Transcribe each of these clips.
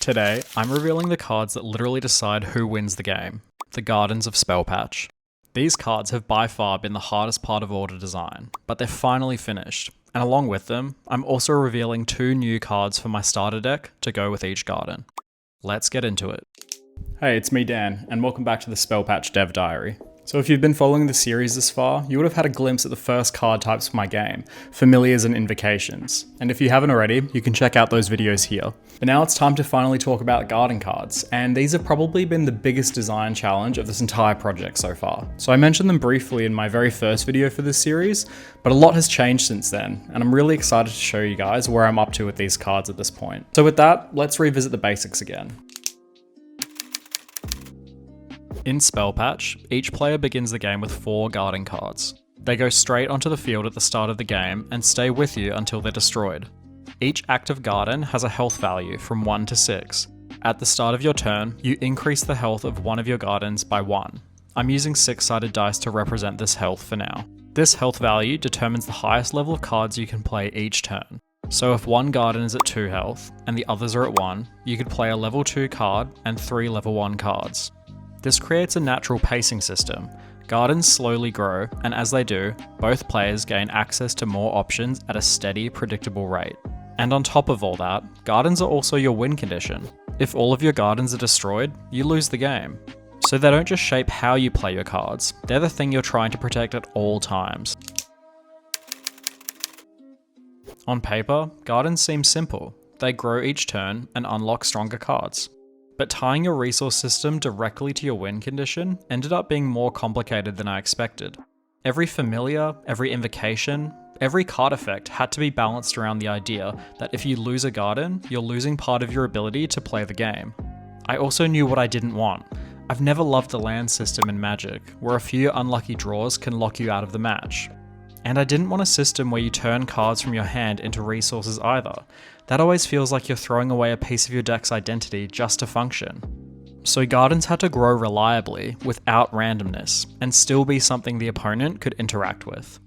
Today, I'm revealing the cards that literally decide who wins the game, the Gardens of Spellpatch. These cards have by far been the hardest part of all to design, but they're finally finished, and along with them, I'm also revealing 2 new cards for my starter deck to go with each garden. Let's get into it. Hey, it's me Dan, and welcome back to the Spellpatch Dev Diary. So if you've been following the series this far, you would have had a glimpse at the first card types for my game, Familiars and Invocations. And if you haven't already, you can check out those videos here. But now it's time to finally talk about garden cards, and these have probably been the biggest design challenge of this entire project so far. So I mentioned them briefly in my very first video for this series, but a lot has changed since then, and I'm really excited to show you guys where I'm up to with these cards at this point. So with that, let's revisit the basics again. In Spellpatch, each player begins the game with 4 garden cards. They go straight onto the field at the start of the game and stay with you until they're destroyed. Each active garden has a health value from 1 to 6. At the start of your turn, you increase the health of one of your gardens by 1. I'm using 6-sided dice to represent this health for now. This health value determines the highest level of cards you can play each turn. So if one garden is at 2 health and the others are at 1, you could play a level 2 card and 3 level 1 cards. This creates a natural pacing system. Gardens slowly grow, and as they do, both players gain access to more options at a steady, predictable rate. And on top of all that, gardens are also your win condition. If all of your gardens are destroyed, you lose the game. So they don't just shape how you play your cards, they're the thing you're trying to protect at all times. On paper, gardens seem simple. They grow each turn and unlock stronger cards. But tying your resource system directly to your win condition ended up being more complicated than I expected. Every familiar, every invocation, every card effect had to be balanced around the idea that if you lose a garden, you're losing part of your ability to play the game. I also knew what I didn't want. I've never loved the land system in Magic, where a few unlucky draws can lock you out of the match. And I didn't want a system where you turn cards from your hand into resources either. That always feels like you're throwing away a piece of your deck's identity just to function. So gardens had to grow reliably, without randomness, and still be something the opponent could interact with.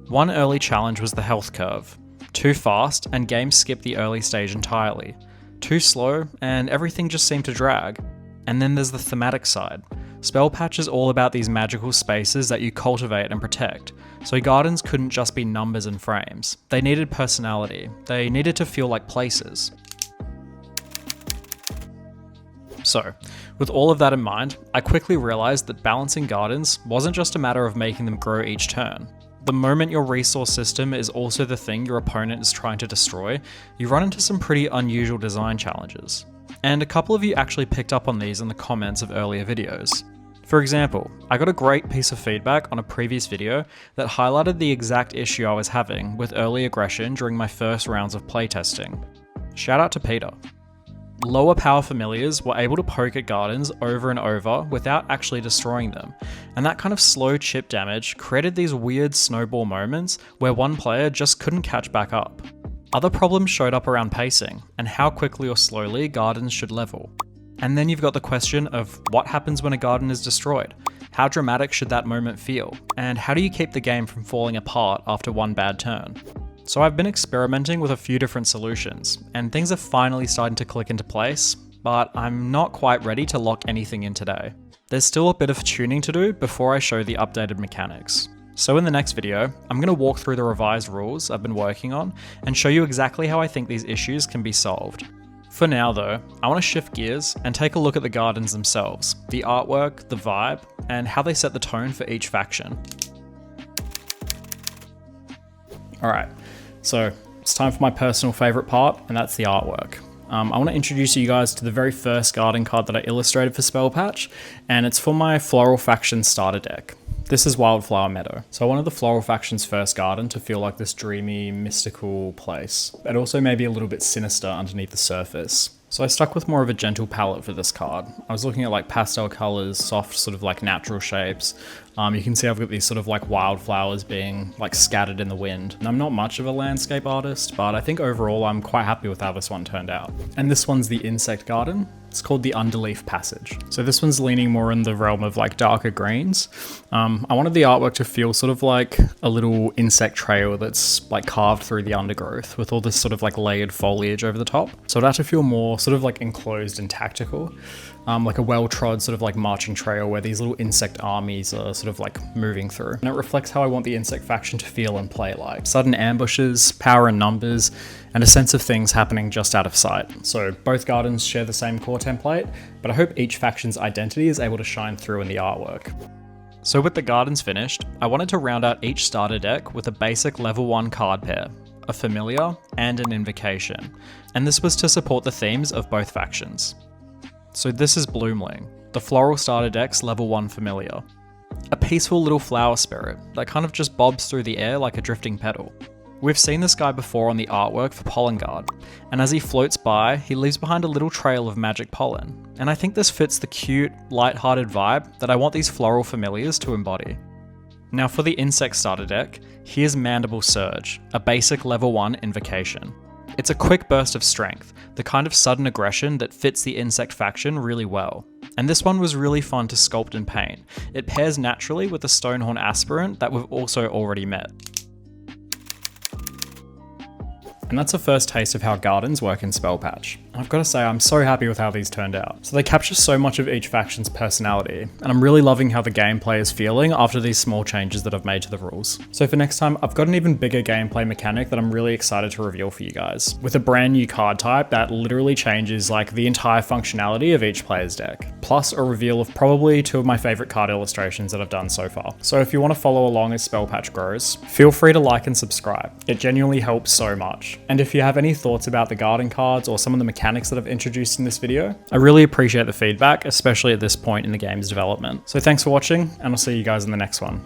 One early challenge was the health curve. Too fast, and games skipped the early stage entirely. Too slow, and everything just seemed to drag. And then there's the thematic side. Spellpatch is all about these magical spaces that you cultivate and protect, so gardens couldn't just be numbers and frames. They needed personality. They needed to feel like places. So, with all of that in mind, I quickly realized that balancing gardens wasn't just a matter of making them grow each turn. The moment your resource system is also the thing your opponent is trying to destroy, you run into some pretty unusual design challenges. And a couple of you actually picked up on these in the comments of earlier videos. For example, I got a great piece of feedback on a previous video that highlighted the exact issue I was having with early aggression during my first rounds of playtesting. Shout out to Peter. Lower power familiars were able to poke at gardens over and over without actually destroying them, and that kind of slow chip damage created these weird snowball moments where one player just couldn't catch back up. Other problems showed up around pacing, and how quickly or slowly gardens should level. And then you've got the question of what happens when a garden is destroyed? How dramatic should that moment feel? And how do you keep the game from falling apart after one bad turn? So I've been experimenting with a few different solutions, and things are finally starting to click into place, but I'm not quite ready to lock anything in today. There's still a bit of tuning to do before I show the updated mechanics. So in the next video, I'm going to walk through the revised rules I've been working on and show you exactly how I think these issues can be solved. For now though, I want to shift gears and take a look at the gardens themselves, the artwork, the vibe, and how they set the tone for each faction. Alright, so it's time for my personal favourite part, and that's the artwork. I want to introduce you guys to the very first garden card that I illustrated for Spellpatch, and it's for my Floral faction starter deck. This is Wildflower Meadow. So I wanted the Floral faction's first garden to feel like this dreamy, mystical place, but also maybe a little bit sinister underneath the surface. So I stuck with more of a gentle palette for this card. I was looking at like pastel colors, soft sort of like natural shapes, You can see I've got these sort of like wildflowers being like scattered in the wind. And I'm not much of a landscape artist, but I think overall I'm quite happy with how this one turned out. And this one's the insect garden. It's called the Underleaf Passage. So this one's leaning more in the realm of like darker greens. I wanted the artwork to feel sort of like a little insect trail that's like carved through the undergrowth with all this sort of like layered foliage over the top. So it had to feel more sort of like enclosed and tactical. Like a well-trod sort of like marching trail where these little insect armies are sort of like moving through. And it reflects how I want the insect faction to feel and play like. Sudden ambushes, power in numbers, and a sense of things happening just out of sight. So both gardens share the same core template, but I hope each faction's identity is able to shine through in the artwork. So with the gardens finished, I wanted to round out each starter deck with a basic level 1 card pair, a familiar, and an invocation. And this was to support the themes of both factions. So this is Bloomling, the Floral starter deck's level 1 familiar. A peaceful little flower spirit that kind of just bobs through the air like a drifting petal. We've seen this guy before on the artwork for Pollen Guard, and as he floats by, he leaves behind a little trail of magic pollen. And I think this fits the cute, light-hearted vibe that I want these floral familiars to embody. Now for the insect starter deck, here's Mandible Surge, a basic level 1 invocation. It's a quick burst of strength, the kind of sudden aggression that fits the insect faction really well. And this one was really fun to sculpt and paint. It pairs naturally with the Stonehorn aspirant that we've also already met. And that's a first taste of how gardens work in Spellpatch. I've got to say, I'm so happy with how these turned out. So they capture so much of each faction's personality, and I'm really loving how the gameplay is feeling after these small changes that I've made to the rules. So for next time, I've got an even bigger gameplay mechanic that I'm really excited to reveal for you guys, with a brand new card type that literally changes like the entire functionality of each player's deck, plus a reveal of probably 2 of my favorite card illustrations that I've done so far. So if you want to follow along as Spellpatch grows, feel free to like and subscribe. It genuinely helps so much. And if you have any thoughts about the garden cards or some of the mechanics that I've introduced in this video, I really appreciate the feedback, especially at this point in the game's development. So thanks for watching, and I'll see you guys in the next one.